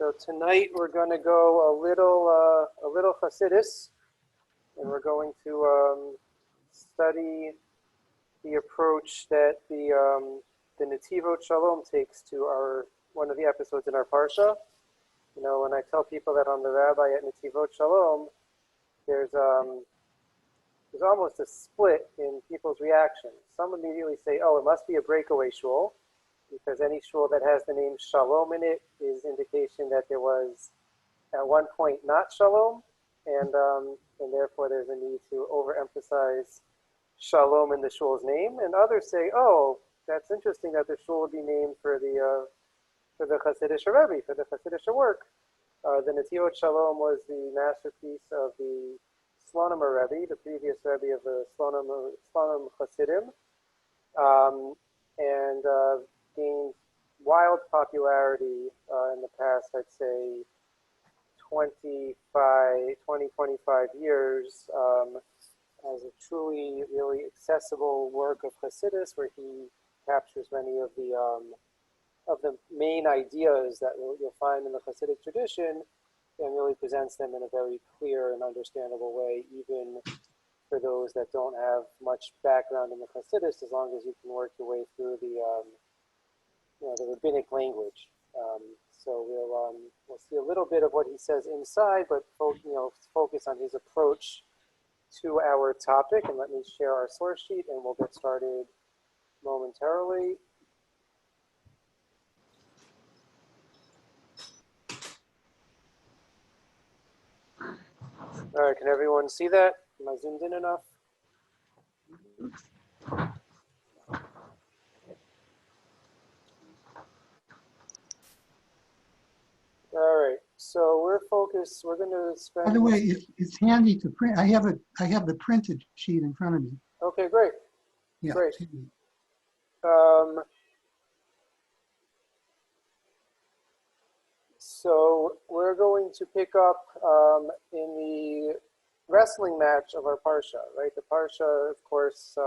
So tonight we're going to go a little Hasidus, and we're going to study the approach that the Netivot Shalom takes to one of the episodes in our parsha. You know, when I tell people that I'm the rabbi at Netivot Shalom, there's almost a split in people's reactions. Some immediately say, "Oh, it must be a breakaway shul," because any shul that has the name Shalom in it is indication that there was at one point not Shalom, and therefore there's a need to overemphasize Shalom in the shul's name. And others say, "Oh, that's interesting that the shul would be named for the Hasidic Rebbe, for the Hasidic work." The Netivot Shalom was the masterpiece of the Slonim Rebbe, the previous Rebbe of the Slonim Hasidim, and gained wild popularity in the past, I'd say, 25 years, as a truly, really accessible work of Hasidus, where he captures many of the main ideas that you'll find in the Hasidic tradition, and really presents them in a very clear and understandable way, even for those that don't have much background in the Hasidus, as long as you can work your way through the rabbinic language. So we'll see a little bit of what he says inside, but focus on his approach to our topic. And let me share our source sheet, and we'll get started momentarily. All right, can everyone see that? Am I zoomed in enough? All right, so we're going to spend... By the way, it's handy to print. I have the printed sheet in front of me. Okay, great. Yeah. Great. So we're going to pick up in the wrestling match of our parsha, right? The parsha, of course,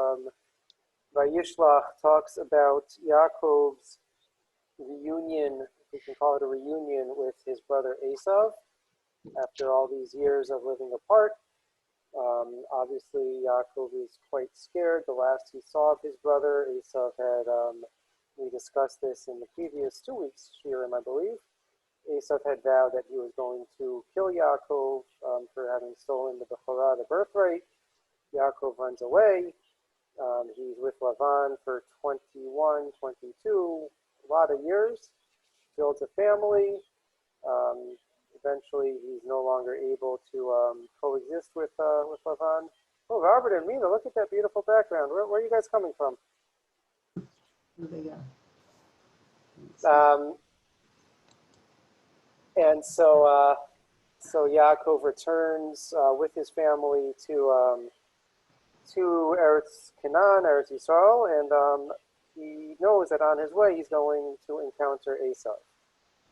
Vayishlach talks about Yaakov's reunion, if we can call it a reunion, with his brother Esav after all these years of living apart. Obviously, Yaakov is quite scared. The last he saw of his brother, Esav had, we discussed this in the previous 2 weeks, Shirim, I believe. Esav had vowed that he was going to kill Yaakov for having stolen the Bechorah, the birthright. Yaakov runs away. He's with Lavan for 21, 22, a lot of years. Builds a family. Eventually, he's no longer able to coexist with Lavan. Oh, Robert and Mina, look at that beautiful background. Where are you guys coming from? And so Yaakov returns with his family to Eretz Canaan, Eretz Yisrael, and he knows that on his way he's going to encounter Esav.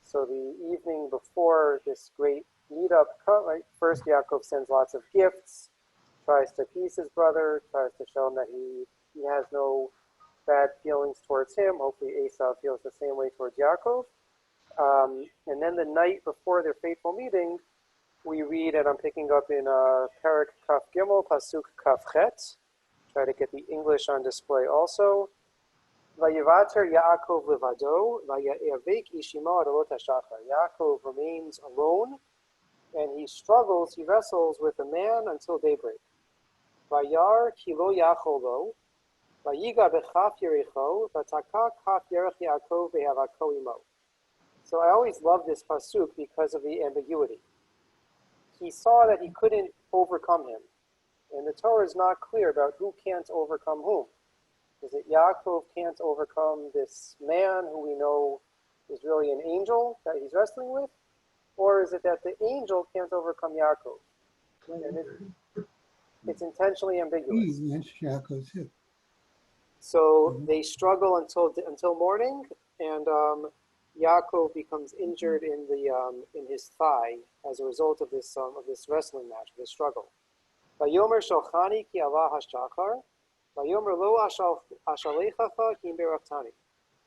So the evening before this great meetup, right, first Yaakov sends lots of gifts, tries to appease his brother, tries to show him that he has no bad feelings towards him. Hopefully Esav feels the same way towards Yaakov. And then the night before their fateful meeting, we read, and I'm picking up in Perek Kaf Gimel, Pasuk Kaf Chet. Try to get the English on display also. Vayivater Yaakov levado, vayavek ishimo adolot hashachar. Yaakov remains alone, and he struggles, he wrestles with a man until daybreak. Vayar kilo yacholo, vayiga bechaf yericho, vataka kaf yerech Yaakov behavako imo. So I always love this pasuk because of the ambiguity. He saw that he couldn't overcome him. And the Torah is not clear about who can't overcome whom. Is it Yaakov can't overcome this man who we know is really an angel that he's wrestling with? Or is it that the angel can't overcome Yaakov? And it's intentionally ambiguous. Yes, Yaakov's hip. So they struggle until morning, and Yaakov becomes injured in his thigh as a result of this wrestling match, this struggle. Vayomer shalchani ki Allah hashachar, vayomer lo ashalechacha ki imberachthani.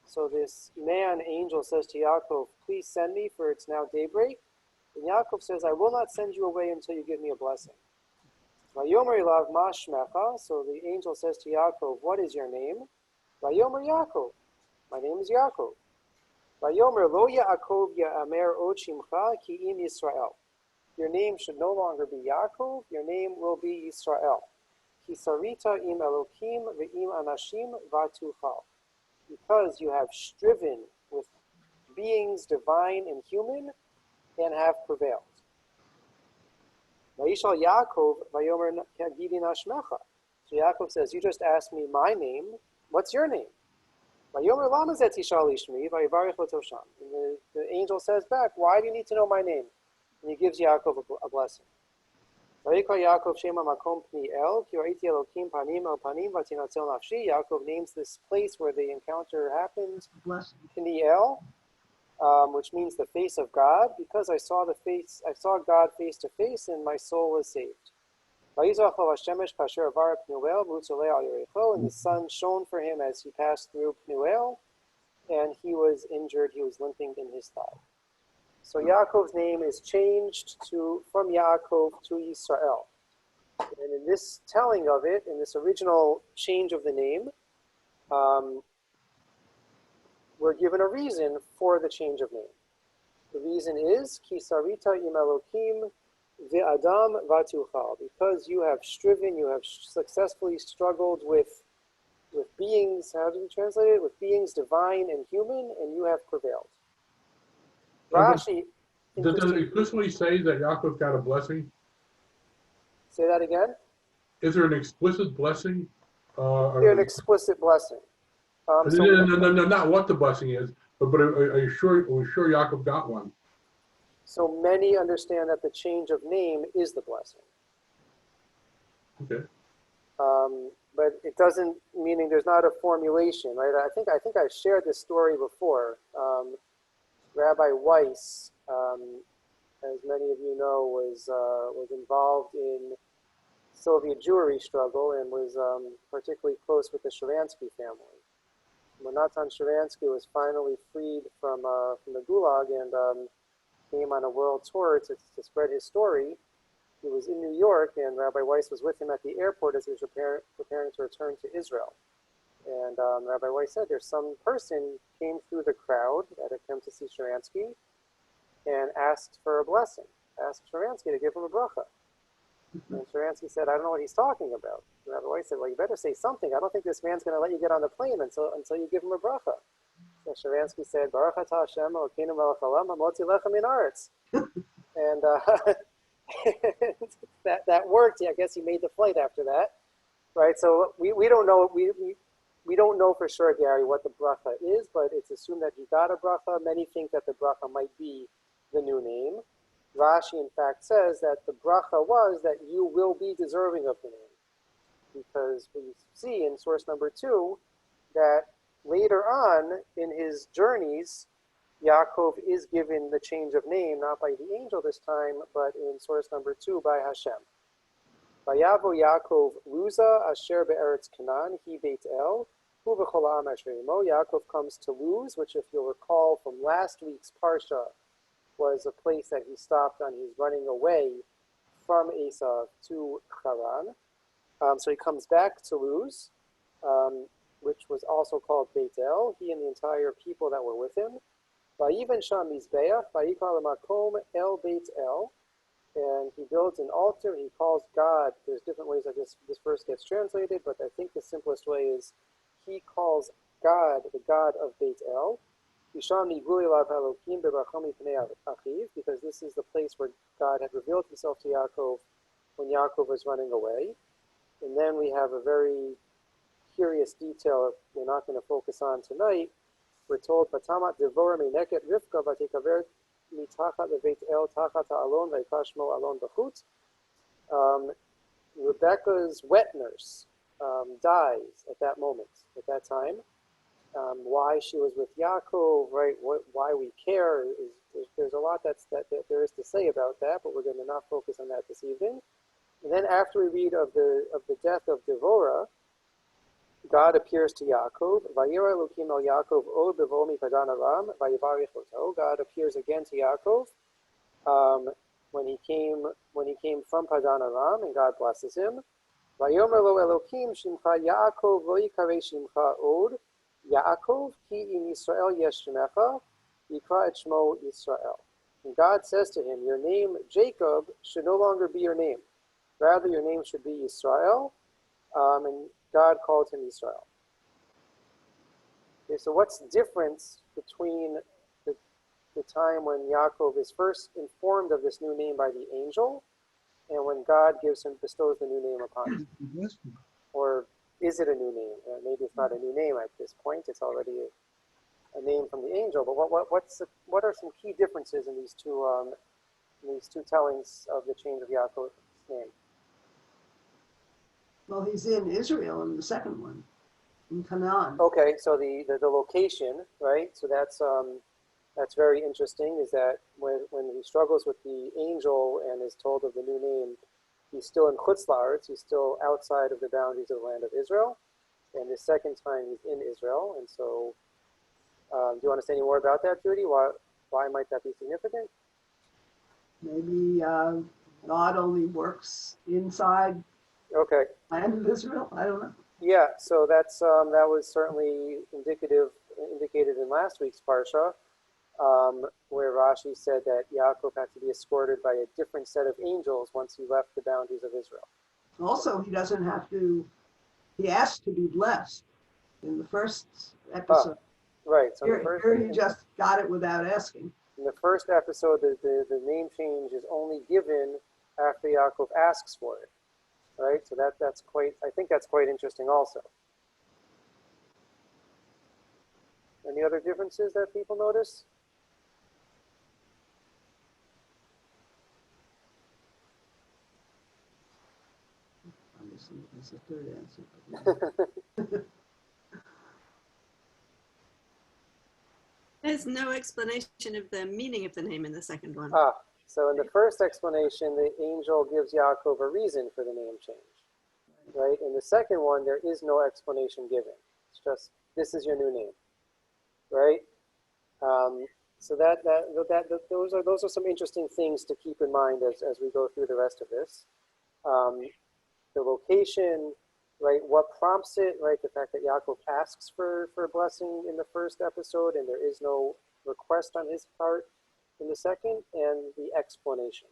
So this man, angel, says to Yaakov, please send me, for it's now daybreak. And Yaakov says, I will not send you away until you give me a blessing. Vayomer elav ma shmecha. So the angel says to Yaakov, what is your name? Vayomer Yaakov. My name is Yaakov. Vayomer lo Yaakov ya'amer od shimcha ki im Yisrael. Your name should no longer be Yaakov, your name will be Yisrael. Ki sarita im Elokim ve'im anashim vatuchal. Because you have striven with beings divine and human and have prevailed. Vayishlach Yaakov vayomer gidi nashmecha. So Yaakov says, you just asked me my name. What's your name? Vayomer lama zeh tishal ishmi vayivarech l'tosham. And the angel says back, why do you need to know my name? And he gives Yaakov a blessing. Vayikra Yaakov shema makom pniel ki raiti Elokim panim el panim vatinatzel nafshi. Yaakov names this place where the encounter happened Pniel, which means the face of God, because I saw God face to face, and my soul was saved. And the sun shone for him as he passed through Pnuel, and he was injured, he was limping in his thigh. So Yaakov's name is changed from Yaakov to Yisrael. And in this telling of it, in this original change of the name, we're given a reason for the change of name. The reason is, Ki sarita im Elokim ve'adam vatuchal. Because you have striven, you have successfully struggled with beings, how do you translate it? With beings divine and human, and you have prevailed. Rashi. Does it explicitly say that Yaakov got a blessing? Say that again? Is there an explicit blessing? An explicit blessing. No, not what the blessing is, but are you sure Yaakov got one? So many understand that the change of name is the blessing. Okay. But it doesn't, meaning there's not a formulation, right? I think I've shared this story before. Rabbi Weiss, as many of you know, was involved in Soviet Jewry struggle and was particularly close with the Sharansky family. When Natan Sharansky was finally freed from the Gulag and came on a world tour to spread his story, he was in New York, and Rabbi Weiss was with him at the airport as he was preparing to return to Israel. And Rabbi Weiss said, there's some person came through the crowd that had come to see Sharansky and asked for a blessing, asked Sharansky to give him a bracha. And Sharansky said, I don't know what he's talking about. And Rabbi Weiss said, well, you better say something. I don't think this man's going to let you get on the plane until you give him a bracha. So Sharansky said, Baruch atah Hashem Elokeinu melech haolam hamotzi lechem min haaretz. And that worked. I guess he made the flight after that, right? So we don't know. We don't know for sure, Gary, what the bracha is, but it's assumed that he got a bracha. Many think that the bracha might be the new name. Rashi, in fact, says that the bracha was that you will be deserving of the name. Because we see in source number 2 that later on in his journeys, Yaakov is given the change of name, not by the angel this time, but in source number 2 by Hashem. Vayavo Yaakov Luza Asher Be'eretz Canaan, he Beit El, Hu V'chol Ha'am Asher Imo. Yaakov comes to Luz, which, if you'll recall from last week's Parsha, was a place that he stopped on his running away from Esav to Haran. So he comes back to Luz, which was also called Beit El, he and the entire people that were with him. Vayiven Sham Mizbeach, Vayikra L'makom El Beit El, and he builds an altar. He calls God. There's different ways that this verse gets translated, but I think the simplest way is he calls God the God of Beit El. Because this is the place where God had revealed himself to Yaakov when Yaakov was running away. And then we have a very curious detail we're not going to focus on tonight. We're told, Batamat Devora Meineket Rivka Vatikaver Mitachat Leveit El Tachat Ha'alon Vaikashmo Alon Bachut. Rebecca's wet nurse dies at that moment, at that time. Why she was with Yaakov, right? Why we care there's a lot that there is to say about that, but we're going to not focus on that this evening. And then after we read of the death of Devorah, God appears to Yaakov. Vayira Elokim el Yaakov od bevo mi padan aram vayivarich oto. God appears again to Yaakov when he came from Padan Aram, and God blesses him. Vayomer lo Elokim shimcha Yaakov lo yikare shimcha od Yaakov ki in Yisrael yesh shemecha yikra et shmo Yisrael. And God says to him, your name Jacob should no longer be your name. Rather, your name should be Yisrael. And God called him Yisrael. Okay, so what's the difference between the time when Yaakov is first informed of this new name by the angel and when God bestows the new name upon him? Or is it a new name? Maybe it's not a new name at this point. It's already a name from the angel. But what are some key differences in these two tellings of the change of Yaakov's name? Well, he's in Israel in the second one, in Canaan. Okay, so the location, right? So that's very interesting. Is that when he struggles with the angel and is told of the new name, he's still in Chutz La'aretz, he's still outside of the boundaries of the land of Israel. And the second time he's in Israel. And so, do you want to say any more about that, Judy? Why might that be significant? Maybe God only works inside Okay. land of Israel. I don't know. Yeah. So that was certainly indicated in last week's parsha, where Rashi said that Yaakov had to be escorted by a different set of angels once he left the boundaries of Israel. Also, he doesn't have to. He asked to be blessed in the first episode. Right. So Here he just got it without asking. In the first episode, the name change is only given after Yaakov asks for it. Right. So that's quite. I think that's quite interesting. Also. Any other differences that people notice? Obviously, there's a third answer. There's no explanation of the meaning of the name in the second one. So in the first explanation, the angel gives Yaakov a reason for the name change. Right? In the second one, there is no explanation given. It's just, this is your new name. Right? So those are some interesting things to keep in mind as we go through the rest of this. The location, right? What prompts it, right? The fact that Yaakov asks for a blessing in the first episode and there is no request on his part in the second, and the explanation.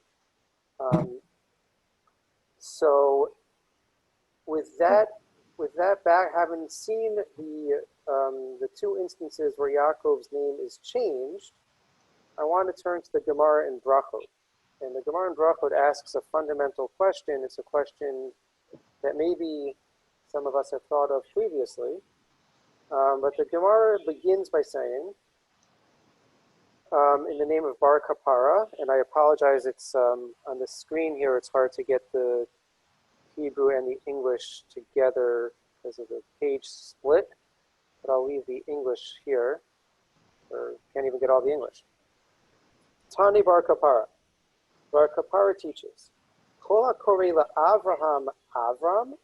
So with that back, having seen the two instances where Yaakov's name is changed, I want to turn to the Gemara in Brachot. And the Gemara in Brachot asks a fundamental question. It's a question that maybe some of us have thought of previously. But the Gemara begins by saying, in the name of Bar Kapara, and I apologize, it's on the screen here, it's hard to get the Hebrew and the English together because of the page split, but I'll leave the English here, or can't even get all the English. Tani Bar Kapara. Bar Kapara teaches, Kol HaKorei LaAvraham Avram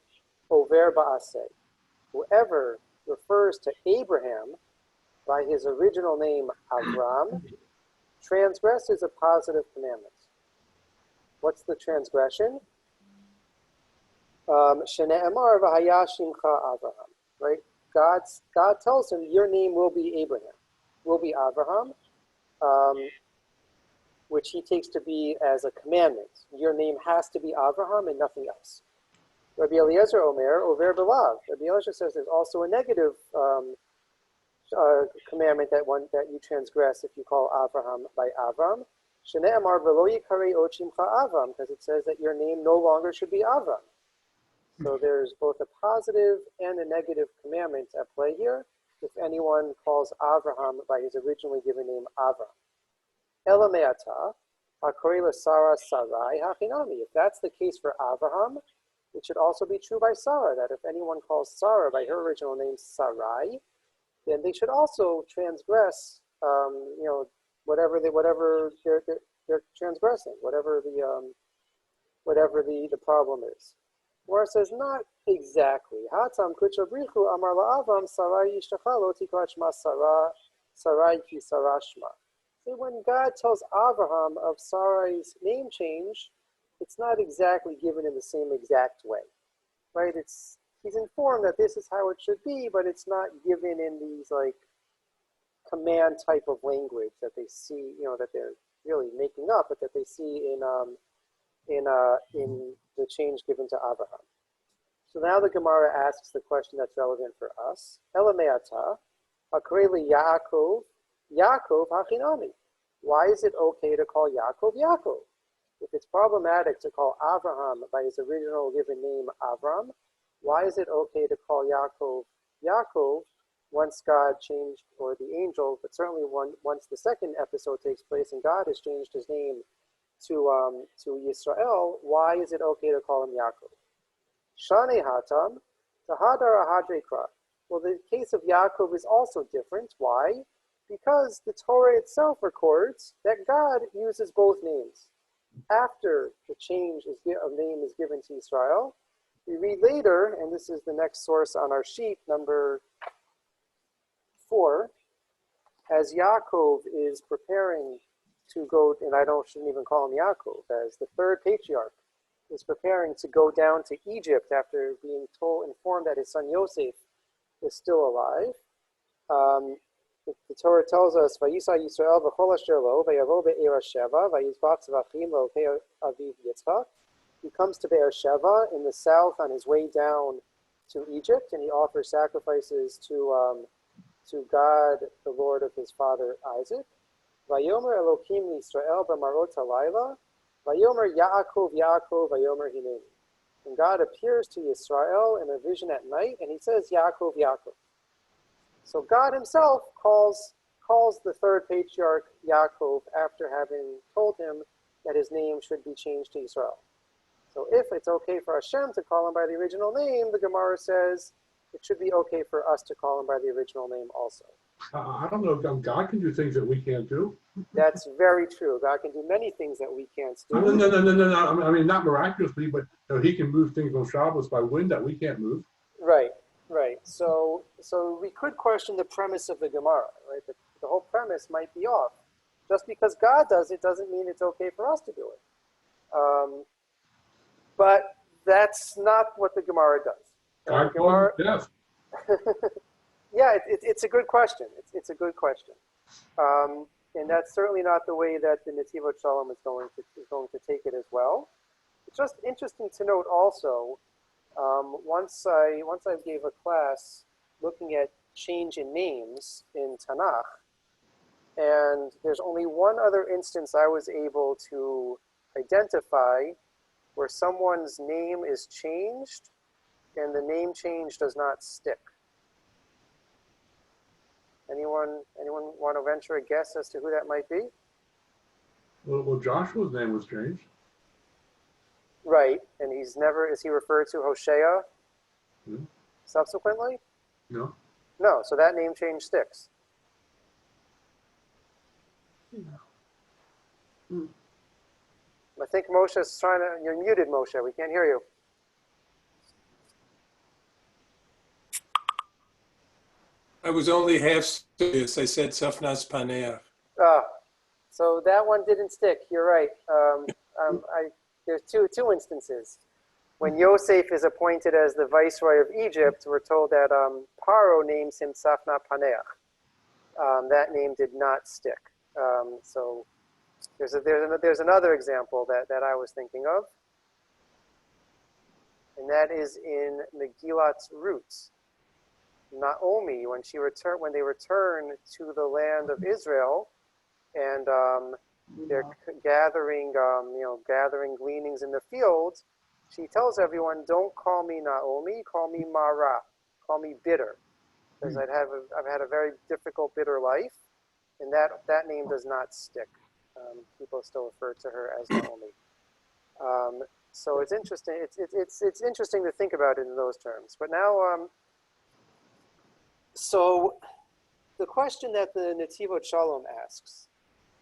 over Ba'aseh. Whoever refers to Abraham by his original name Avram transgresses a positive commandment. What's the transgression? Shene'emar v'haya shimcha Avraham. Right? God tells him your name will be Abraham, will be Avraham, which he takes to be as a commandment. Your name has to be Avraham and nothing else. Rabbi Eliezer Omer, Over Belav. Rabbi Eliezer says there's also a negative commandment that you transgress if you call Avraham by Avram. Shene'emar v'lo yikarei od shimcha Avram, because it says that your name no longer should be Avram. So there's both a positive and a negative commandment at play here if anyone calls Avraham by his originally given name Avram. Ela me'ata hakorei l'Sara Sarai hachinami. If that's the case for Avraham, it should also be true by Sarah, that if anyone calls Sarah by her original name Sarai, then they should also transgress, whatever they're transgressing, whatever the problem is. Gemara says not exactly. Hatam kuchabrichu amar la'avam sarai yishtacha lo tikrat shma sarai ki sarashma. See, when God tells Abraham of Sarai's name change, it's not exactly given in the same exact way, right? He's informed that this is how it should be, but it's not given in these like command type of language that they see, that they're really making up, but that they see in the change given to Abraham. So now the Gemara asks the question that's relevant for us. Elameata, akreli Yaakov, Yaakov hachinami. Why is it okay to call Yaakov Yaakov? If it's problematic to call Abraham by his original given name Avram, why is it okay to call Yaakov Yaakov once God changed, or the angel, but certainly once the second episode takes place and God has changed his name to Yisrael, why is it okay to call him Yaakov? Shane hatam, tahadar ahadrekra. Well, the case of Yaakov is also different. Why? Because the Torah itself records that God uses both names. After the change of name is given to Israel, we read later, and this is the next source on our sheet, number 4, as Yaakov is preparing to go, and shouldn't even call him Yaakov, as the third patriarch is preparing to go down to Egypt after being informed that his son Yosef is still alive. The Torah tells us, Vayishlach Yisrael v'chol asher lo, vayavo be'er Sheva, vayizbach tzvachim lo'kei aviv Yitzchak. He comes to Be'er Sheva in the south on his way down to Egypt, and he offers sacrifices to God, the Lord of his father Isaac. Vayomer Elokim Yisrael b'marot halayla, Vayomer Yaakov Yaakov Vayomer Hineni. And God appears to Yisrael in a vision at night, and he says, Yaakov Yaakov. So God himself calls the third patriarch Yaakov after having told him that his name should be changed to Israel. So if it's okay for Hashem to call him by the original name, the Gemara says it should be okay for us to call him by the original name also. I don't know. God can do things that we can't do. That's very true. God can do many things that we can't do. No. I mean, not miraculously, but he can move things on Shabbos by wind that we can't move. Right. So we could question the premise of the Gemara, right? The whole premise might be off. Just because God does it doesn't mean it's okay for us to do it. But that's not what the Gemara does. God Gemara, yes. Yeah, it's a good question. It's a good question, and that's certainly not the way that the Netivot Shalom is going to take it as well. It's just interesting to note also. Once I gave a class looking at change in names in Tanakh, and there's only one other instance I was able to identify where someone's name is changed and the name change does not stick. Anyone want to venture a guess as to who that might be? Well, Joshua's name was changed. Right, and is he referred to Hosea subsequently? No. No, so that name change sticks. I think Moshe's trying to, you're muted, Moshe, we can't hear you. I was only half serious. I said Safnas Paneach. So that one didn't stick, you're right. There's two instances. When Yosef is appointed as the viceroy of Egypt, we're told that Paro names him Safna Paneach. That name did not stick. So there's another example that I was thinking of, and that is in Megillat Roots. Naomi, when they return to the land of Israel, and they're gathering gleanings in the fields, she tells everyone, "Don't call me Naomi, call me Mara, call me bitter, because I've had a very difficult, bitter life," and that name does not stick. People still refer to her as Naomi. So it's interesting. It's interesting to think about it in those terms. But now, so the question that the Netivot Shalom asks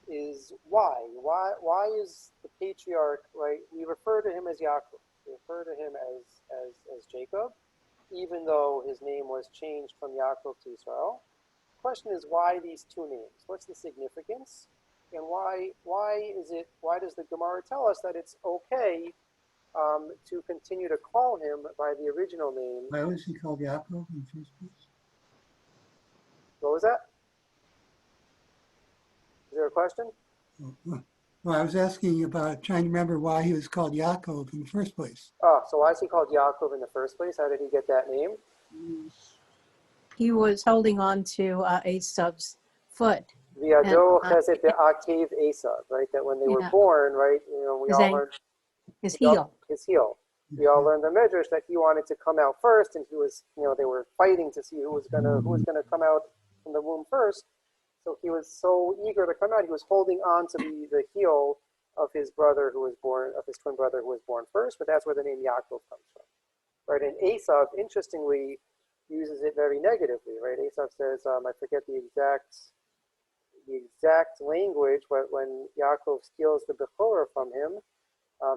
is why? Why is the patriarch, right? We refer to him as Yaakov. They refer to him as Jacob, even though his name was changed from Yaakov to Israel. The question is, why these two names? What's the significance? And why does the Gemara tell us that it's okay to continue to call him by the original name? Why was he called Yaakov in the first place? What was that? Is there a question? Well, I was asking about trying to remember why he was called Yaakov in the first place. Oh, so why is he called Yaakov in the first place? How did he get that name? He was holding on to Esau's foot. V'yado And, chesed be'akev Esav, right? That when they were Yeah. born, right? We His all ankle. learned His heel. his heel. We all learned the medrash that he wanted to come out first, and he was, they were fighting to see who was gonna come out from the womb first. So he was so eager to come out, he was holding on to the heel of his brother who was born, of his twin brother who was born first. But that's where the name Yaakov comes from, right? And Esav, interestingly, uses it very negatively, right? Esav says, I forget the exact language, but when Yaakov steals the Bechorah from him,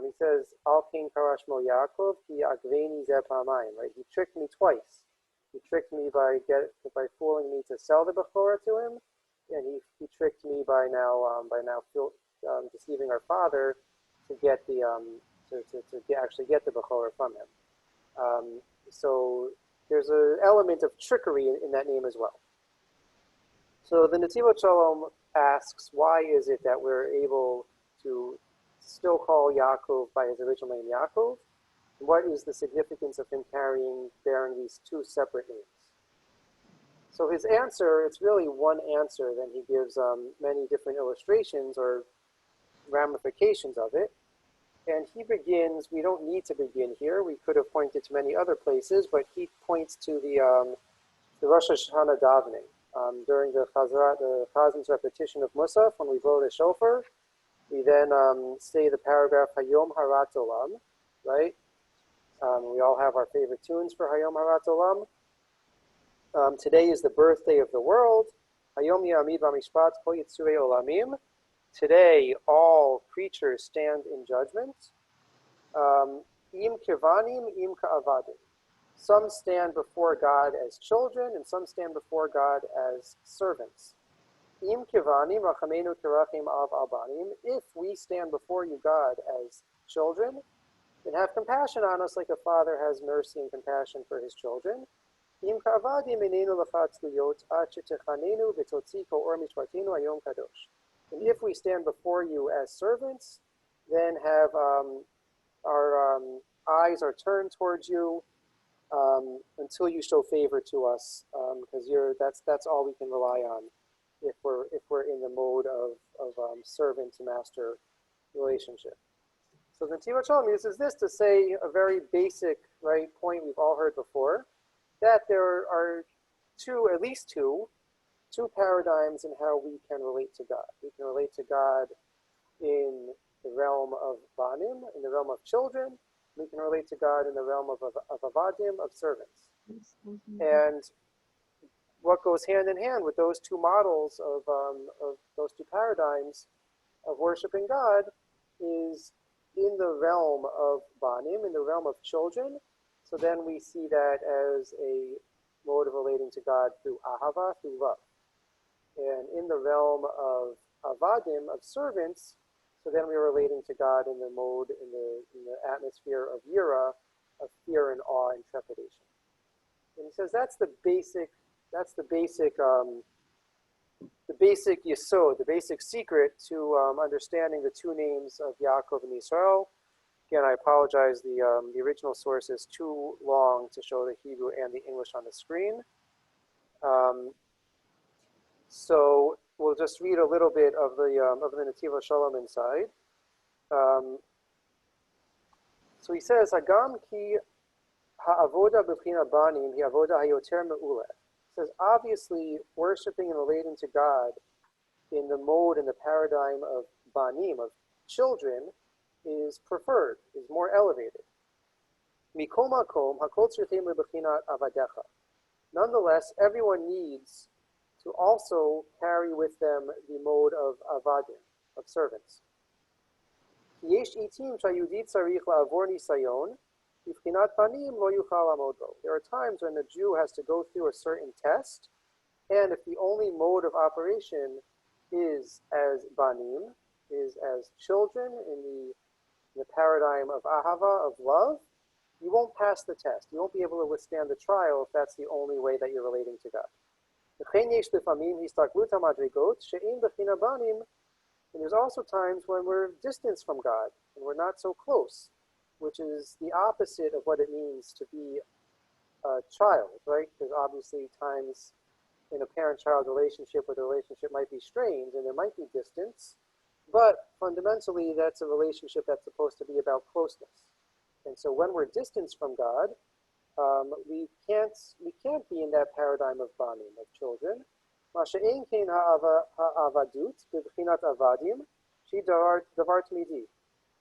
he says, Al Kain Karashmo Yaakov, Ki Agveni Zeh Pamayim, right? He tricked me twice. He tricked me by fooling me to sell the Bechorah to him, and he tricked me by now deceiving our father to get the actually get the Bechorah from him. So there's an element of trickery in that name as well. So the Netivot Shalom asks, why is it that we're able to still call Yaakov by his original name Yaakov? What is the significance of him bearing these two separate names? So his answer, it's really one answer, then he gives many different illustrations or ramifications of it. And he begins, we don't need to begin here, we could have pointed to many other places, but he points to the Rosh Hashanah davening. During the Chazin's repetition of Musaf, when we blow the shofar, we then say the paragraph Hayom Harat Olam, right? We all have our favorite tunes for Hayom Harat Olam. Today is the birthday of the world. Hayom Yamid B'Mishpat Kol Yitzurei Olamim. Today, all creatures stand in judgment. Im Kivanim, Im Ka'avadim. Some stand before God as children, and some stand before God as servants. Im Kivanim, Rachamenu Kirachim Av Albanim. If we stand before you, God, as children, then have compassion on us like a father has mercy and compassion for his children. Im Ka'avadim Enenu Lachatz Liyot Ad Shetechanenu V'Totzi Kol Or Mishpatinu Hayom Kadosh. And if we stand before you as servants, then have our eyes are turned towards you until you show favor to us, because that's all we can rely on if we're in the mode of servant to master relationship. So the Netivot Shalom uses this to say a very basic point we've all heard before, that there are at least two paradigms in how we can relate to God. We can relate to God in the realm of banim, in the realm of children. We can relate to God in the realm of avadim, of servants. And what goes hand in hand with those two models of those two paradigms of worshiping God is in the realm of banim, in the realm of children. So then we see that as a mode of relating to God through ahava, through love. And in the realm of avadim, of servants, so then we're relating to God in the mode, in the atmosphere of yira, of fear and awe and trepidation. And he says that's the basic yesod, the basic secret to understanding the two names of Yaakov and Yisrael. Again, I apologize, the original source is too long to show the Hebrew and the English on the screen. So we'll just read a little bit of the Netivot Shalom inside. So he says, Hagam ki ha'avoda b'china banim hi avoda hayoter me'uleh. He says, obviously, worshiping and relating to God in the mode and the paradigm of banim, of children, is preferred, is more elevated. Mikol makom hakol tzrichim leb'chinat avadecha. Nonetheless, everyone needs to also carry with them the mode of avadim, of servants. Yesh itim shayudit tzarich la'avor nisayon, b'bchinat banim lo yuchal lamod bo. There are times when the Jew has to go through a certain test, and if the only mode of operation is as banim, is as children in the paradigm of ahava, of love, you won't pass the test. You won't be able to withstand the trial if that's the only way that you're relating to God. And there's also times when we're distanced from God and we're not so close, which is the opposite of what it means to be a child, right? Because obviously times in a parent-child relationship where the relationship might be strained and there might be distance, but fundamentally that's a relationship that's supposed to be about closeness. And so when we're distanced from God, we can't be in that paradigm of banim, of children.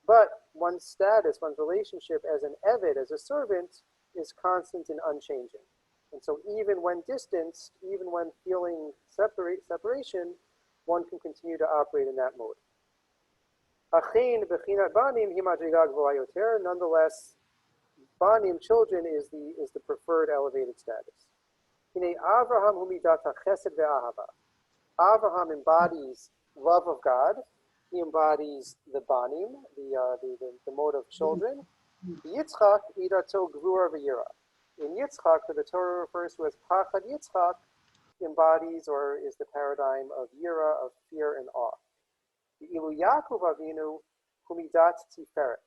But one's status, one's relationship as an eved, as a servant, is constant and unchanging. And so even when distanced, even when feeling separation, one can continue to operate in that mode. Nonetheless, banim, children, is the preferred elevated status. Avraham embodies love of God. He embodies the banim, the mode of children. Yitzchak idato gvura v'yira. In Yitzchak, the Torah refers to as Pachad Yitzchak, embodies or is the paradigm of yira, of fear and awe. The Ilu Yaakov Avinu humidat tiferet.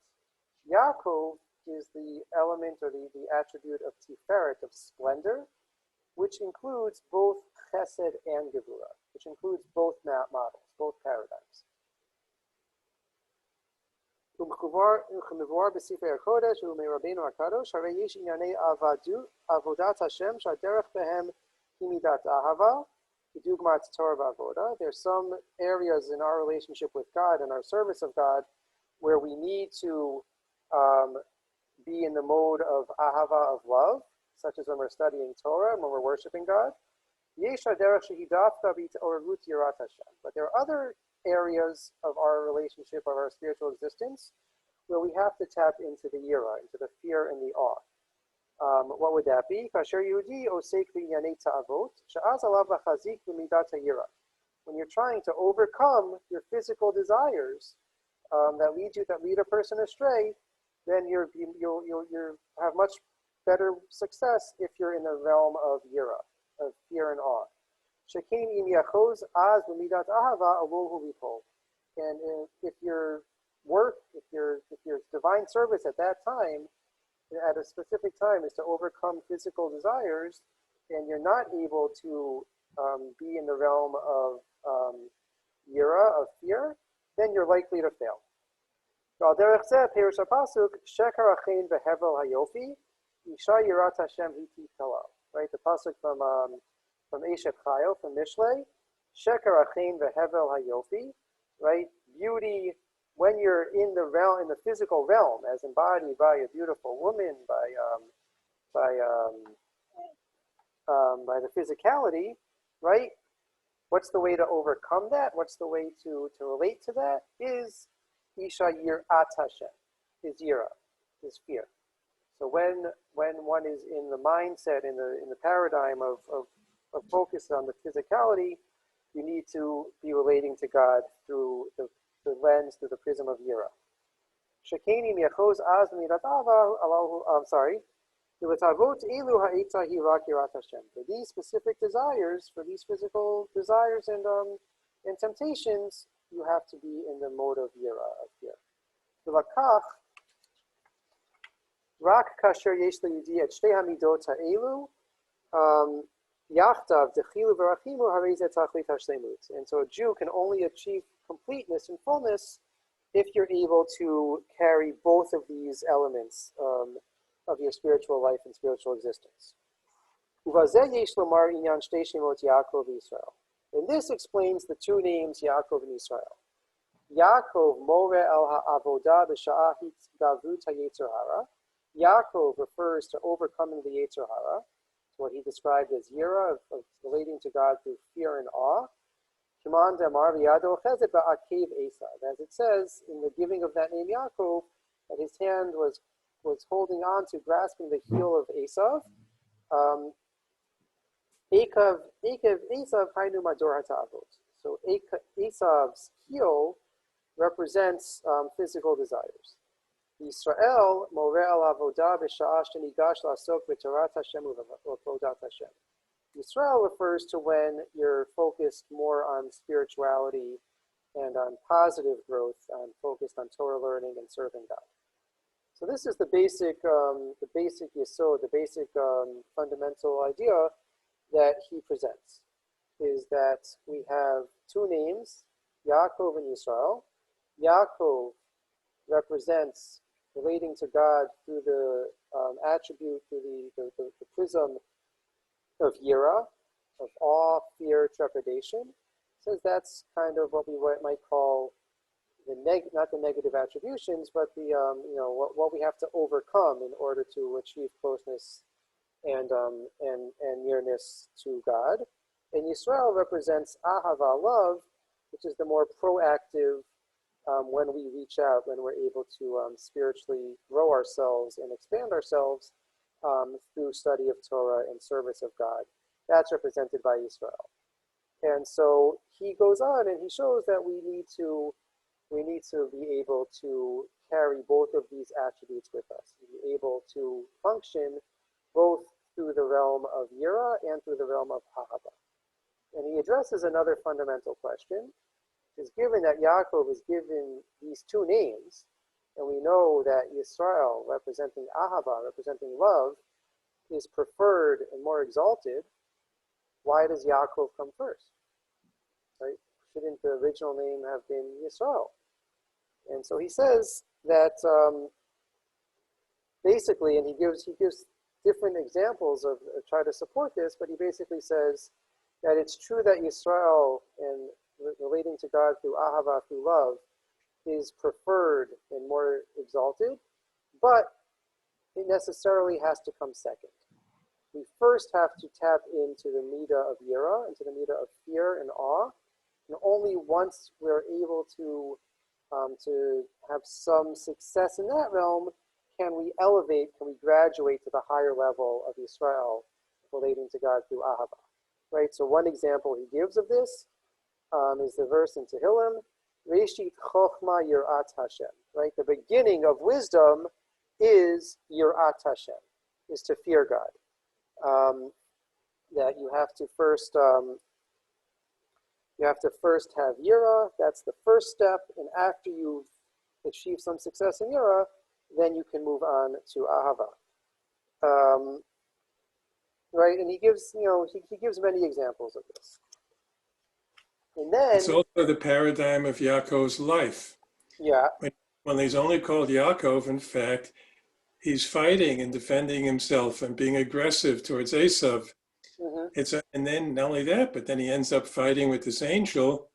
Yaakov is the element or the attribute of tiferet, of splendor, which includes both chesed and gevura, which includes both models, both paradigms. There's some areas in our relationship with God and our service of God where we need to be in the mode of ahava, of love, such as when we're studying Torah and when we're worshiping God. But there are other areas of our relationship, of our spiritual existence, where we have to tap into the yira, into the fear and the awe. What would that be? When you're trying to overcome your physical desires that lead a person astray, then you'll have much better success if you're in the realm of yira, of fear and awe. And if your work, if your divine service at that time, at a specific time, is to overcome physical desires, and you're not able to be in the realm of yira, of fear, then you're likely to fail. Right, the pasuk from Eshet Chayil, from Mishlei, Sheker Achein vehevel hayofi, right? Beauty, when you're in the realm, in the physical realm, as embodied by a beautiful woman, by the physicality, right? What's the way to overcome that? What's the way to relate to that? Is Isha Yirat Hashem, is Yira, is fear. So when one is in the mindset, in the paradigm of focus on the physicality, you need to be relating to God through the lens, through the prism of Yira. Shekeni miyachoz az midatava alahu. I'm sorry. For these specific desires, for these physical desires and temptations, you have to be in the mode of Yira, of fear. Rak kasher yesh leyudi et shtei hamidot ha'elu yachtav dechilu v'rachimu harei tachlit hashlemut. And so a Jew can only achieve completeness and fullness if you're able to carry both of these elements of your spiritual life and spiritual existence. Uvazeh yesh lomar inyan shtei shemot Yaakov Yisrael. And this explains the two names Yaakov and Israel. Yaakov more el ha'avodah b'sha'ah hitgavut ha'yetzer hara. Yaakov refers to overcoming the Yetzer Hara, what he described as Yira, of relating to God through fear and awe. Kiman Damar V'yado Chezet Ba'akev Esav. As it says in the giving of that name Yaakov, that his hand was holding on to, grasping the heel of Esav. Esav Hainu Mador HaTa'avot. So Esav's heel represents physical desires. Yisrael Moreh al Avodah B'Sha'ah Shenigash La'asok B'Torat Hashem U'Vodat Hashem. Yisrael refers to when you're focused more on spirituality and on positive growth, focused on Torah learning and serving God. So this is the basic yesod, the basic fundamental idea that he presents, is that we have two names, Yaakov and Yisrael. Yaakov represents relating to God through the attribute, through the prism of yira, of awe, fear, trepidation. Says that's kind of what we might call not the negative attributions, but the what we have to overcome in order to achieve closeness and nearness to God. And Yisrael represents ahava, love, which is the more proactive when we reach out, when we're able to spiritually grow ourselves and expand ourselves through study of Torah and service of God. That's represented by Yisrael. And so he goes on and he shows that we need to be able to carry both of these attributes with us, be able to function both through the realm of yira and through the realm of ahava. And he addresses another fundamental question, is given that Yaakov is given these two names, and we know that Yisrael, representing ahava, representing love, is preferred and more exalted, why does Yaakov come first? Right? Shouldn't the original name have been Yisrael? And so he says that basically, and he gives different examples of try to support this, but he basically says that it's true that Yisrael, and relating to God through ahava, through love, is preferred and more exalted, but it necessarily has to come second. We first have to tap into the midah of yira, into the midah of fear and awe, and only once we're able to have some success in that realm can we graduate to the higher level of Yisrael, relating to God through ahava. Right. So one example he gives of this is the verse in Tehillim, Reshit Chochma Yirat Hashem. Right. The beginning of wisdom is Yirat Hashem, is to fear God. That you have to first have yira. That's the first step, and after you've achieved some success in yira, then you can move on to ahava. Right, and he gives he gives many examples of this. And then It's also the paradigm of Yaakov's life. Yeah. When he's only called Yaakov, in fact, he's fighting and defending himself and being aggressive towards Esav. Mm-hmm. And then not only that, but then he ends up fighting with this angel.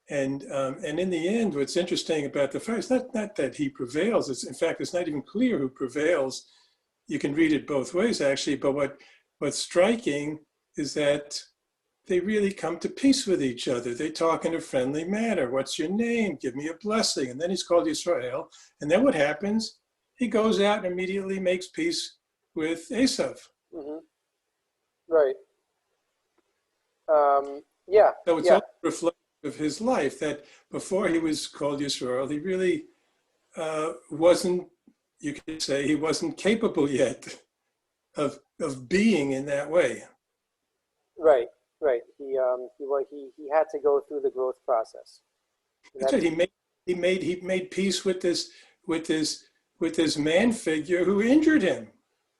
And in the end, what's interesting about the fight is not that he prevails. In fact, it's not even clear who prevails. You can read it both ways, actually. But what's striking is that they really come to peace with each other. They talk in a friendly manner. What's your name? Give me a blessing. And then he's called Yisrael. And then what happens? He goes out and immediately makes peace with Esav. Mm-hmm. Right. Yeah. So it's all reflective of his life that before he was called Yisrael, he really wasn't, you could say, he wasn't capable yet of being in that way. Right. Right. He had to go through the growth process. That's right. He made peace with this man figure who injured him,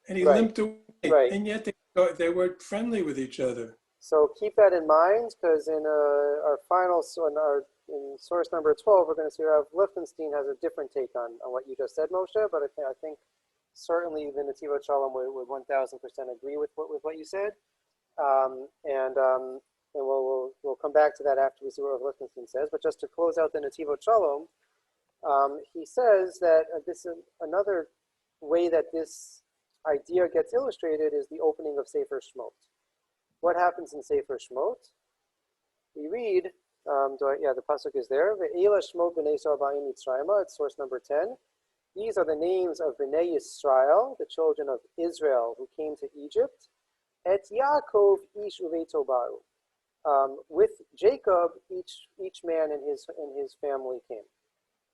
and he limped away. Right. And yet they were friendly with each other. So keep that in mind, because in our final, in source number 12, we're going to see Rav Lichtenstein has a different take on what you just said, Moshe. But I think certainly the Netivot Shalom would 1,000% agree with what you said. And we'll come back to that after we see what Rav Lichtenstein says. But just to close out the Netivot Shalom, he says that this is another way that this idea gets illustrated is the opening of Sefer Shemot. What happens in Sefer Shemot? We read The pasuk is there. Ve'ela shmot b'nei Yisrael ba'im Mitzrayma. It's source number 10. These are the names of Bnei Yisrael, the children of Israel who came to Egypt. Et Yaakov ish uveito baru. With Jacob, each man in his family came.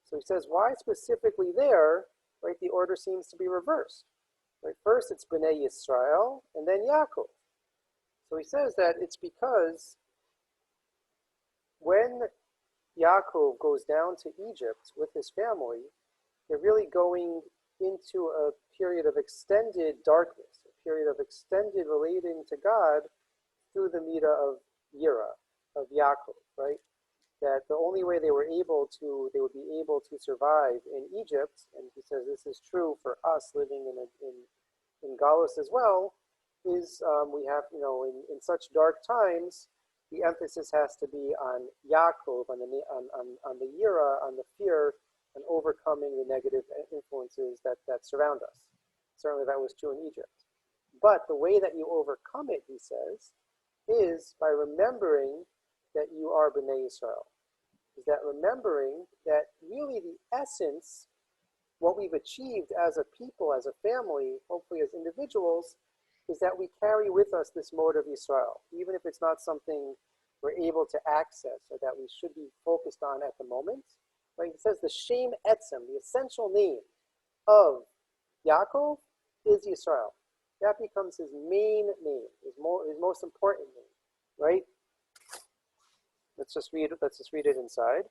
So he says, why specifically there? Right, the order seems to be reversed. Right, first it's Bnei Yisrael, and then Yaakov. So he says that it's because when Yaakov goes down to Egypt with his family, they're really going into a period of extended darkness, a period of extended relating to God through the midah of Yira, of Yaakov, right? That the only way they would be able to survive in Egypt, and he says this is true for us living in Galus as well, is we have, in such dark times, the emphasis has to be on Yaakov, on the Yira, on the fear, and overcoming the negative influences that surround us. Certainly that was true in Egypt. But the way that you overcome it, he says, is by remembering that you are Bnei Yisrael. Is that remembering that really the essence, what we've achieved as a people, as a family, hopefully as individuals, is that we carry with us this mode of Yisrael, even if it's not something we're able to access or that we should be focused on at the moment. Right? He says the Shem Etzem, the essential name of Yaakov, is Yisrael. That becomes his main name, his most important name, right? Let's just read it inside.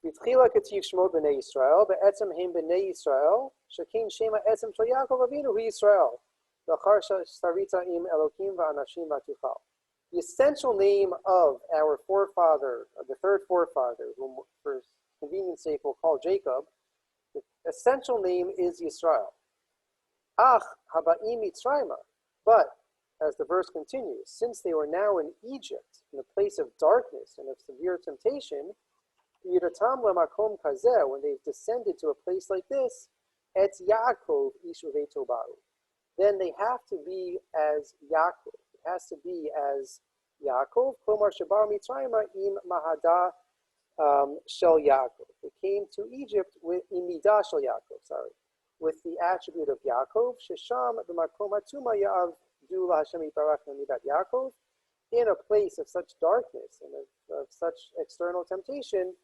V'tchila ketiv shmot b'nei Yisrael, be'etzem hem b'nei Yisrael, shekin shema etzem shel Yaakov Avinu hu Yisrael, v'achar sarita im Elokim v'anashim v'tuchal. The essential name of our forefather, the third forefather, whom for convenience sake we'll call Jacob, the essential name is Yisrael. Ach haba'im Mitzrayma. But, as the verse continues, since they were now in Egypt, in a place of darkness and of severe temptation, Yiratam lemakom kazeh, when they've descended to a place like this, et Yaakov ish uveito baru. Then they have to be as Yaakov. It has to be as Yaakov. Klomar shabar Mitzrayma im mahada shel Yaakov. They came to Egypt with imidah shel Yaakov. With the attribute of Yaakov. Shesham b'makom hatuma ya'avdu laHashem yitbarach midat Yaakov. In a place of such darkness and of such external temptation,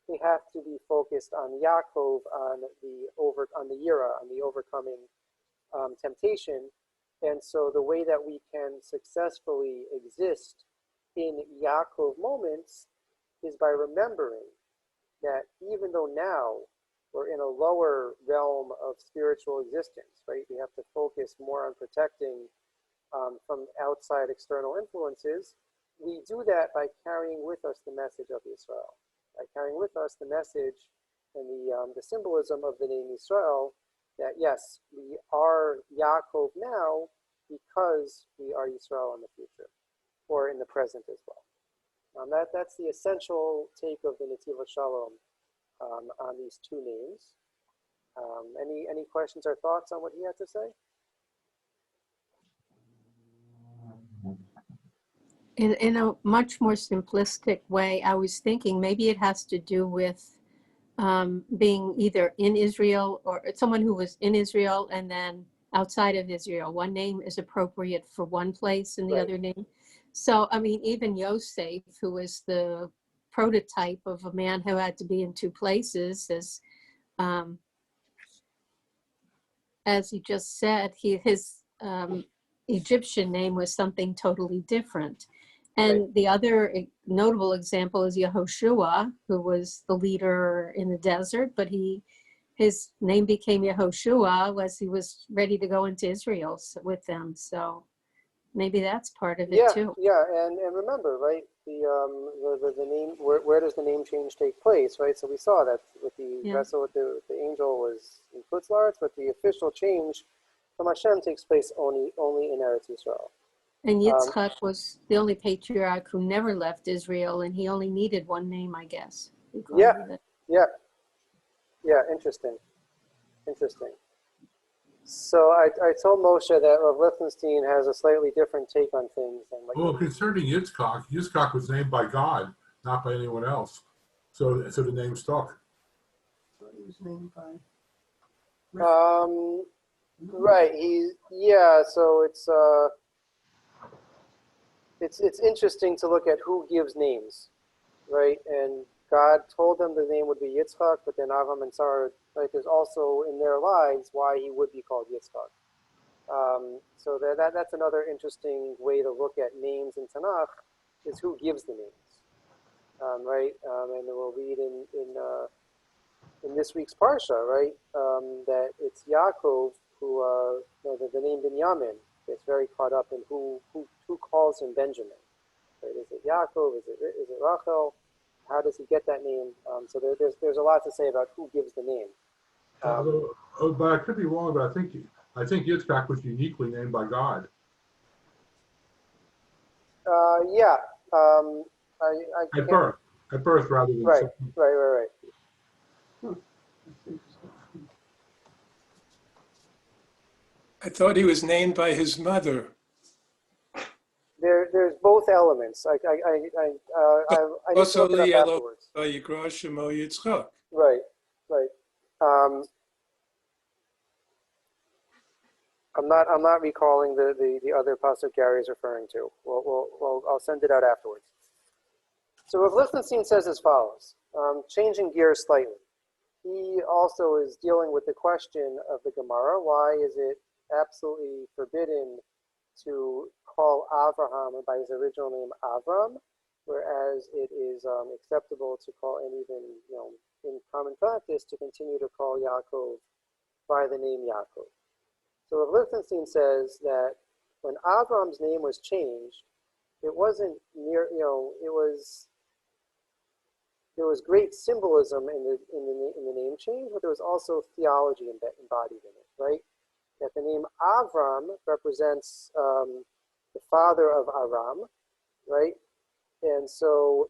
they have to be focused on Yaakov, on the Yira, on the overcoming temptation. And so the way that we can successfully exist in Yaakov moments is by remembering that even though now we're in a lower realm of spiritual existence, right? We have to focus more on protecting from outside external influences. We do that by carrying with us the message of Yisrael, by carrying with us the message and the symbolism of the name Yisrael, that yes, we are Yaakov now because we are Yisrael in the future, or in the present as well. That's the essential take of the Netivot Shalom on these two names. Any questions or thoughts on what he had to say? In a much more simplistic way, I was thinking maybe it has to do with being either in Israel or someone who was in Israel and then outside of Israel. One name is appropriate for one place and the other name. So, I mean, even Yosef, who was the prototype of a man who had to be in two places, as he just said, his Egyptian name was something totally different. And the other notable example is Yehoshua, who was the leader in the desert, but his name became Yehoshua as he was ready to go into Israel with them. So maybe that's part of it too. Yeah, and remember, right? The name. Where does the name change take place, right? So we saw that with the vessel with the angel was in Chutz La'aretz, but the official change from Hashem takes place only in Eretz Yisrael. And Yitzchak was the only patriarch who never left Israel, and he only needed one name, I guess. Yeah. Interesting. So I told Moshe that Rav Lichtenstein has a slightly different take on things. Well, concerning Yitzchak was named by God not by anyone else. So the name stuck. Thought he was named by. Right. So it's interesting to look at who gives names, right? And God told them the name would be Yitzchak, but then Avram and Sarah, right? There's also in their lives why he would be called Yitzchak. So that's another interesting way to look at names in Tanakh, is who gives the names, right? And we'll read in this week's parsha, right, that it's Yaakov who, the name Binyamin gets very caught up in who calls him Benjamin. Right? Is it Yaakov? Is it Rachel? How does he get that name? So there's a lot to say about who gives the name. But I could be wrong, but I think Yitzchak was uniquely named by God. Yeah. At birth rather than Right. second. Right. That's interesting. I thought he was named by his mother. There's both elements. I need to Also, look it up afterwards. Vayikra Shemo Yitzchak. Right. I'm not recalling the other pasuk Gary is referring to. I'll send it out afterwards. So Rav Lichtenstein says as follows, changing gears slightly. He also is dealing with the question of the Gemara. Why is it absolutely forbidden to call Avraham by his original name Avram, whereas it is acceptable to call, and even in common practice, to continue to call Yaakov by the name Yaakov. So Rav Lichtenstein says that when Avram's name was changed, it wasn't there was great symbolism in the name change, but there was also theology embodied in it, right? That the name Avram represents the father of Aram, right? And so,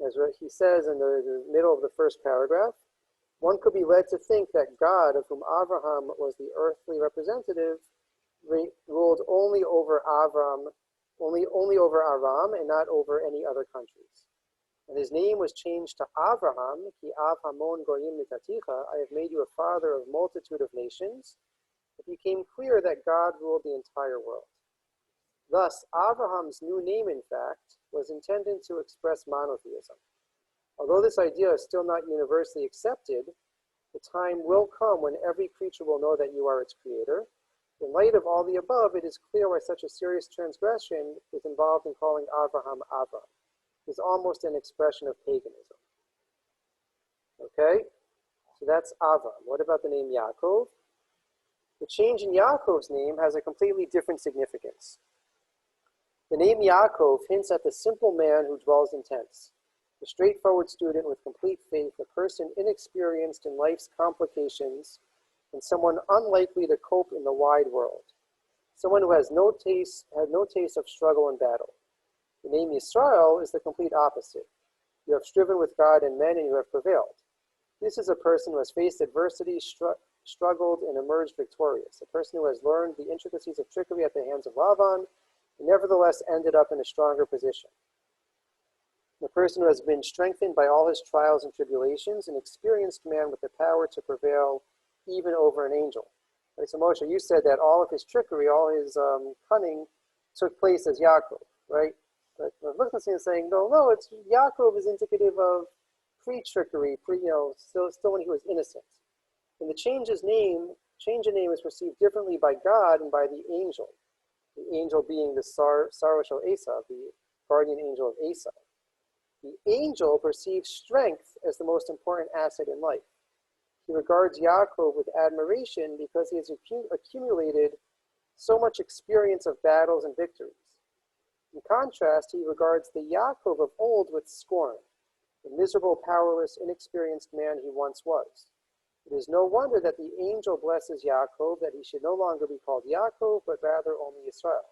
as he says in the middle of the first paragraph, one could be led to think that God, of whom Avraham was the earthly representative, ruled only over Aram, and not over any other countries. And his name was changed to Avraham, ki av hamon goyim mitaticha, I have made you a father of multitude of nations. It became clear that God ruled the entire world. Thus, Avraham's new name, in fact, was intended to express monotheism. Although this idea is still not universally accepted, the time will come when every creature will know that you are its creator. In light of all the above, it is clear why such a serious transgression is involved in calling Avraham Avram. It is almost an expression of paganism. Okay? So that's Avram. What about the name Yaakov? The change in Yaakov's name has a completely different significance. The name Yaakov hints at the simple man who dwells in tents, a straightforward student with complete faith, a person inexperienced in life's complications, and someone unlikely to cope in the wide world. Someone who had no taste of struggle and battle. The name Yisrael is the complete opposite. You have striven with God and men, and you have prevailed. This is a person who has faced adversity, struggled, and emerged victorious. A person who has learned the intricacies of trickery at the hands of Lavan, and nevertheless ended up in a stronger position. The person who has been strengthened by all his trials and tribulations, an experienced man with the power to prevail even over an angel. Right, so Moshe, you said that all of his trickery, all his cunning took place as Yaakov, right? But Lichtenstein is saying, no, it's Yaakov is indicative of pre-trickery, still when he was innocent. And the change in name is perceived differently by God and by the angel being the Saroshel Esav, the guardian angel of Esav. The angel perceives strength as the most important asset in life. He regards Yaakov with admiration because he has accumulated so much experience of battles and victories. In contrast, he regards the Yaakov of old with scorn, the miserable, powerless, inexperienced man he once was. It is no wonder that the angel blesses Yaakov, that he should no longer be called Yaakov, but rather only Yisrael.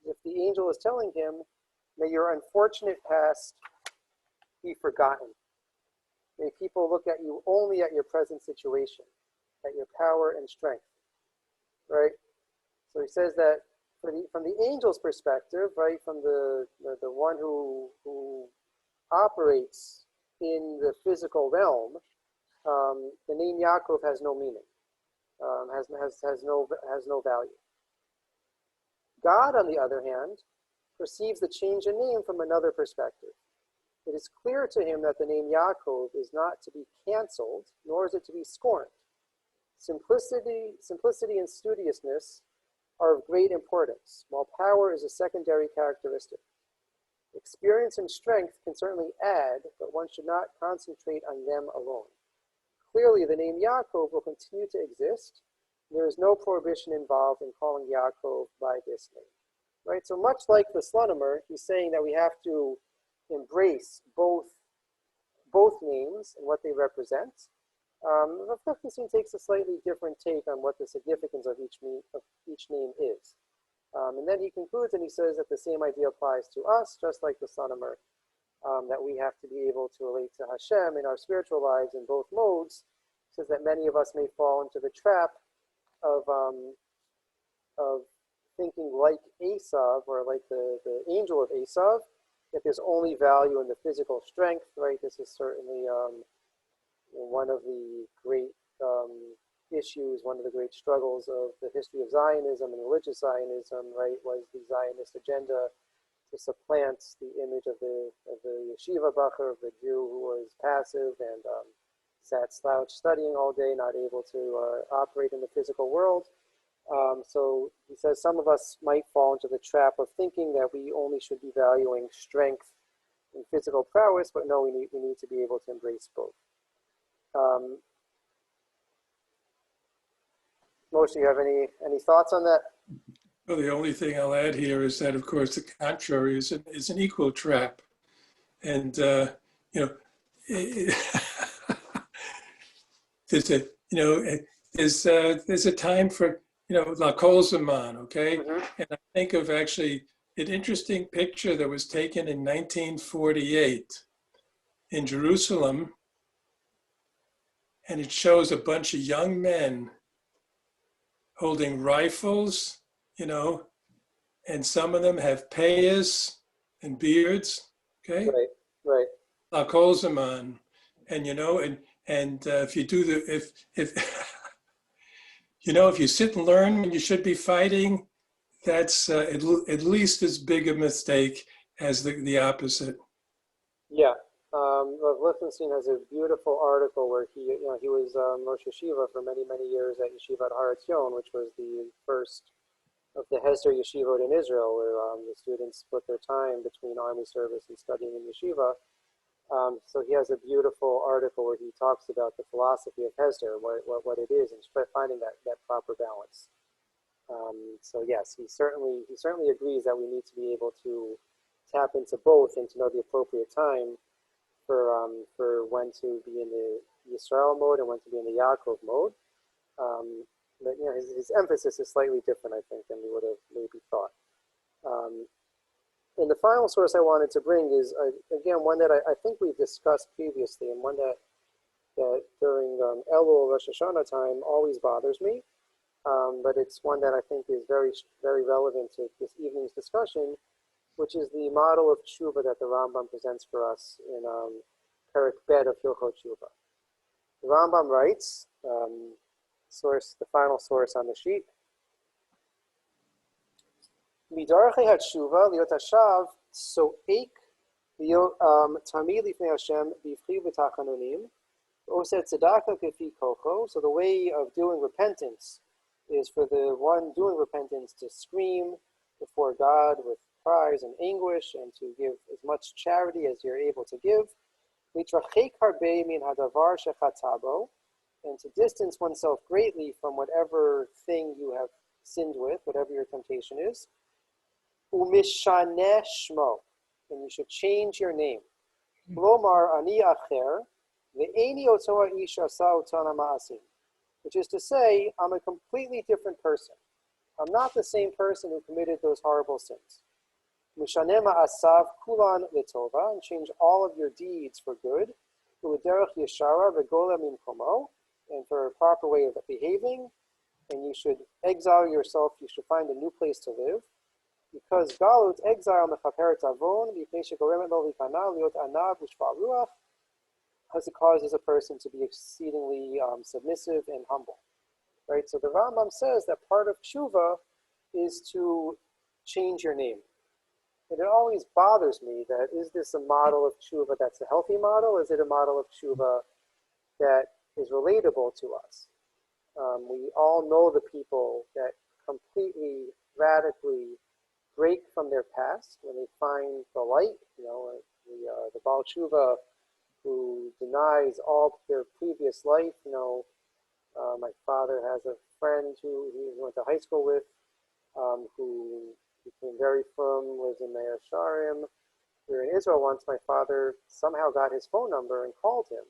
If the angel is telling him, may your unfortunate past be forgotten. May people look at you only at your present situation, at your power and strength, right? So he says that from the angel's perspective, right, from the one who operates in the physical realm, the name Yaakov has no meaning, has no value. God, on the other hand, perceives the change in name from another perspective. It is clear to him that the name Yaakov is not to be canceled, nor is it to be scorned. Simplicity and studiousness are of great importance, while power is a secondary characteristic. Experience and strength can certainly add, but one should not concentrate on them alone. Clearly, the name Yaakov will continue to exist. There is no prohibition involved in calling Yaakov by this name. Right? So much like the Slonimer, he's saying that we have to embrace both names and what they represent. Rav Lichtenstein takes a slightly different take on what the significance of each name is. And then he concludes and he says that the same idea applies to us, just like the Slonimer, that we have to be able to relate to Hashem in our spiritual lives in both modes. He says that many of us may fall into the trap of thinking like Esav, or like the angel of Esav, that there's only value in the physical strength, right? This is certainly one of the great issues, one of the great struggles of the history of Zionism and religious Zionism, right, was the Zionist agenda to supplant the image of the yeshiva bacher, of the Jew who was passive and sat slouched studying all day, not able to operate in the physical world. So he says some of us might fall into the trap of thinking that we only should be valuing strength and physical prowess, but no, we need to be able to embrace both. Moshe, you have any thoughts on that? Well, the only thing I'll add here is that, of course, the contrary is an equal trap. And, there's a time for, La Kol Zaman, okay? Mm-hmm. And I think of actually an interesting picture that was taken in 1948 in Jerusalem. And it shows a bunch of young men holding rifles, and some of them have payas and beards, okay? Right. La Kol Zaman. And, if you do if if you sit and learn when you should be fighting, that's at least as big a mistake as the opposite. Yeah. Rav Lichtenstein has a beautiful article where he was Rosh Yeshiva for many, many years at Yeshivat Har Etzion, which was the first of the Hesder Yeshivot in Israel, where the students split their time between army service and studying in Yeshiva. So he has a beautiful article where he talks about the philosophy of Hesder, what it is, and finding that proper balance. So yes, he certainly agrees that we need to be able to tap into both and to know the appropriate time for when to be in the Yisrael mode and when to be in the Yaakov mode. But his emphasis is slightly different, I think, than we would have maybe thought. And the final source I wanted to bring is, again, one that I think we've discussed previously, and one that during Elul Rosh Hashanah time always bothers me, but it's one that I think is very, very relevant to this evening's discussion, which is the model of tshuva that the Rambam presents for us in Perek Bet of Hilchot Tshuva. The Rambam writes, the final source on the sheet, Midarchei hatshuva liot hashav so'ek liot tamid lifnei Hashem b'ivchi v'tachanunim oset tzedakah kefi kocho. So the way of doing repentance is for the one doing repentance to scream before God with cries and anguish, and to give as much charity as you're able to give. Litrachek harbe min hadavar shechatabo, and to distance oneself greatly from whatever thing you have sinned with, whatever your temptation is. Umishaneh shmo, and you should change your name. Lomar ani acher ve'eni oto ha'ish asa otana ma'asim, which is to say, I'm a completely different person. I'm not the same person who committed those horrible sins. Mishaneh ma'asav kulan letova, and change all of your deeds for good. U'derech yeshara ve'gola mimkomo, and for a proper way of behaving, and you should exile yourself, you should find a new place to live. because galut exile mechaperet avon mipnei shegoremet lo likana liot anav u'shval ruach, because it causes a person to be exceedingly submissive and humble, right? So the Rambam says that part of tshuva is to change your name. And it always bothers me that, is this a model of tshuva that's a healthy model? Is it a model of tshuva that is relatable to us? We all know the people that completely, radically break from their past when they find the light. The Baal Tshuva who denies all their previous life. My father has a friend who he went to high school with, who became very firm, lives in Meir Sharim. We were in Israel once. My father somehow got his phone number and called him.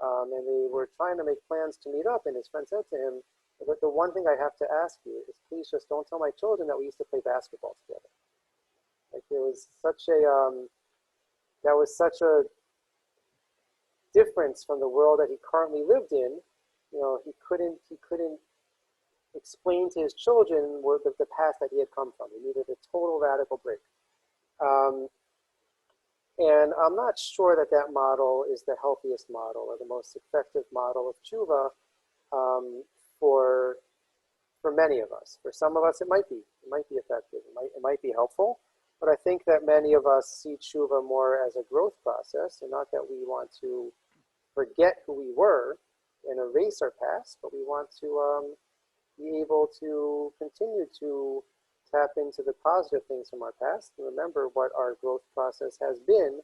And they were trying to make plans to meet up, and his friend said to him, the one thing I have to ask you is, please just don't tell my children that we used to play basketball together. Like, it was such a difference from the world that he currently lived in. He couldn't explain to his children the past that he had come from. He needed a total radical break. And I'm not sure that model is the healthiest model or the most effective model of tshuva for many of us. For some of us, it might be effective. It might be helpful. But I think that many of us see tshuva more as a growth process, and not that we want to forget who we were and erase our past, but we want to be able to continue to tap into the positive things from our past and remember what our growth process has been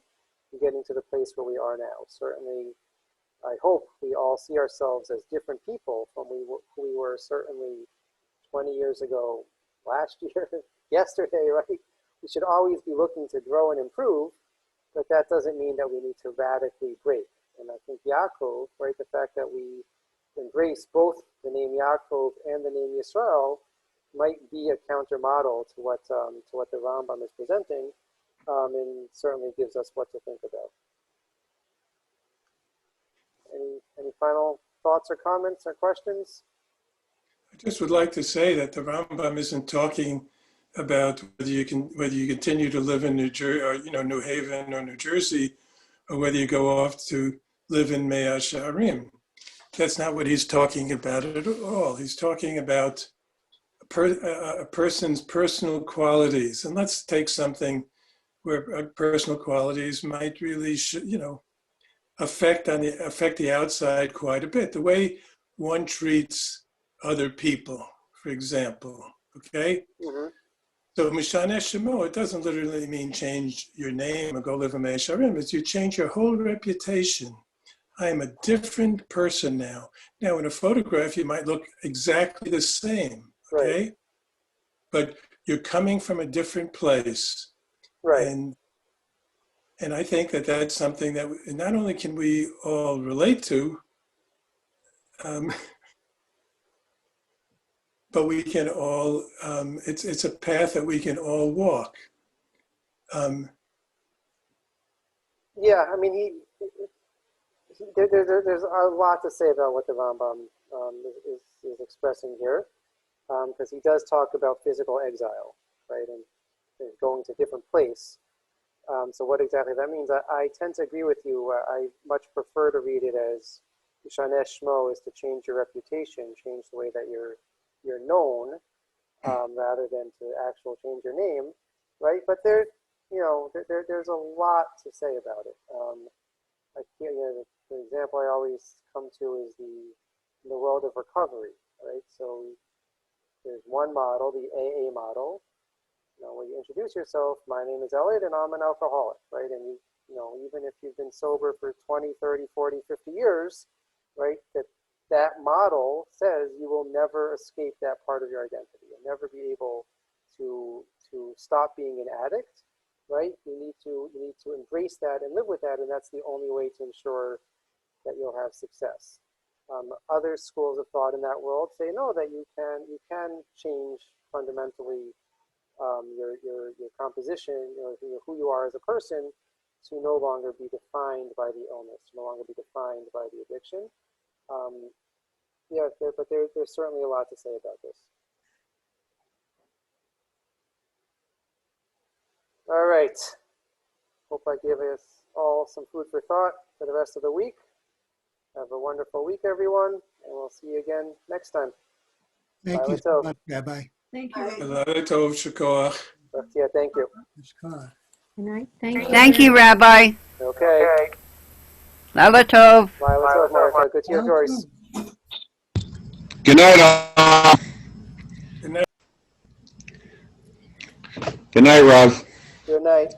in getting to the place where we are now. Certainly, I hope we all see ourselves as different people from who we were certainly 20 years ago, last year, yesterday, right? We should always be looking to grow and improve, but that doesn't mean that we need to radically break. And I think Yaakov, right, the fact that we embrace both the name Yaakov and the name Yisrael might be a counter model to what the Rambam is presenting, and certainly gives us what to think about. Any final thoughts or comments or questions? I just would like to say that the Rambam isn't talking about whether you continue to live in New Jersey, or New Haven or New Jersey, or whether you go off to live in Mea Shearim. That's not what he's talking about at all. He's talking about a person's personal qualities. And let's take something where personal qualities might really, affect the outside quite a bit. The way one treats other people, for example, okay? Mm-hmm. So Mishaneh Shemo, it doesn't literally mean change your name or go live in Mea Shearim. It's you change your whole reputation. I am a different person now. Now, in a photograph, you might look exactly the same, okay? Right. But you're coming from a different place. Right. And I think that that's something that not only can we all relate to, but we can all, it's a path that we can all walk. Yeah, I mean, there's a lot to say about what the Rambam is expressing here, because he does talk about physical exile, right, and going to a different place. So what exactly that means, I tend to agree with you. I much prefer to read it as Mishaneh Shmo is to change your reputation, change the way that you're known, rather than to actually change your name, right? But there's a lot to say about it. The example I always come to is the world of recovery, right? So there's one model, the AA model, where you introduce yourself, my name is Elliot and I'm an alcoholic, right? And even if you've been sober for 20, 30, 40, 50 years, right, that model says you will never escape that part of your identity. You'll never be able to stop being an addict, right? You need to embrace that and live with that, and that's the only way to ensure that you'll have success. Other schools of thought in that world say no, that you can change fundamentally your composition, who you are as a person, to no longer be defined by the illness, no longer be defined by the addiction. But there's certainly a lot to say about this. All right. Hope I gave us all some food for thought for the rest of the week. Have a wonderful week, everyone, and we'll see you again next time. Thank you so much, Rabbi. Thank you. Laila Tov Shakoach. Yeah, thank you. Yishkar. Good night. Thank you. Thank you, Rabbi. Okay. Lala Tov. Lila Tov, Martha. Good to hear your voice. Good night, all. Good night. Good night, Rob. Good night.